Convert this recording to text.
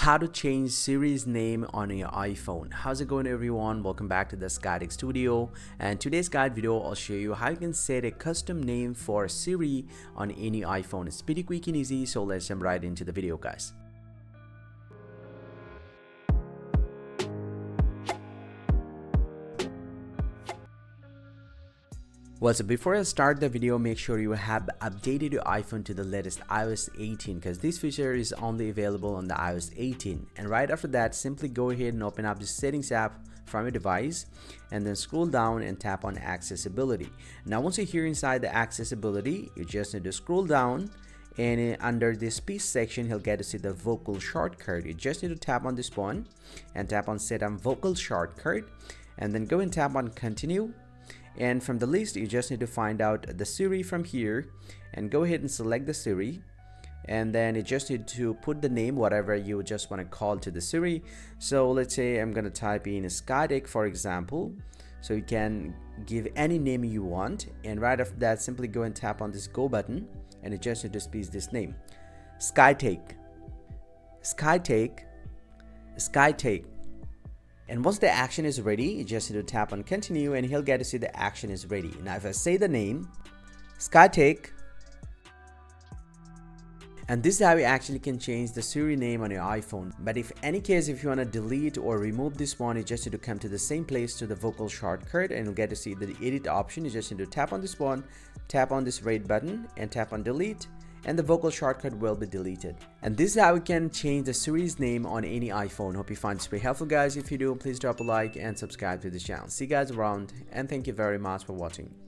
how to change Siri's name on your iPhone. How's it going, everyone? Welcome back to the Sky Studio, and today's guide video I'll show you how you can set a custom name for Siri on any iPhone. It's pretty quick and easy, so let's jump right into the video, guys. Well, so before I start the video, make sure you have updated your iPhone to the latest iOS 18, because this feature is only available on the iOS 18. And right after that, simply go ahead and open up the settings app from your device and then scroll down and tap on accessibility. Now once you're here inside the accessibility, you just need to scroll down, and under the speech section you'll get to see the vocal shortcut. You just need to tap on this one and tap on set on vocal shortcut, and then go and tap on continue. And from the list, you just need to find out the Siri from here and go ahead and select the Siri, and then you just need to put the name whatever you just want to call to the Siri. So let's say I'm gonna type in Skydeck, for example. So you can give any name you want, and right after that simply go and tap on this go button, and you just need to speak this name: Skytake, Skytake, Skytake. And once the action is ready, you just need to tap on continue, and he'll get to see the action is ready. Now if I say the name Skytake, and this is how you actually can change the Siri name on your iPhone. But if any case, if you want to delete or remove this one, you just need to come to the same place to the vocal shortcut, and you'll get to see the edit option. You just need to tap on this one, tap on this red button, and tap on delete, and the vocal shortcut will be deleted. And this is how we can change the Siri's name on any iPhone. Hope you find this very helpful, guys. If you do, please drop a like and subscribe to this channel. See you guys around, and thank you very much for watching.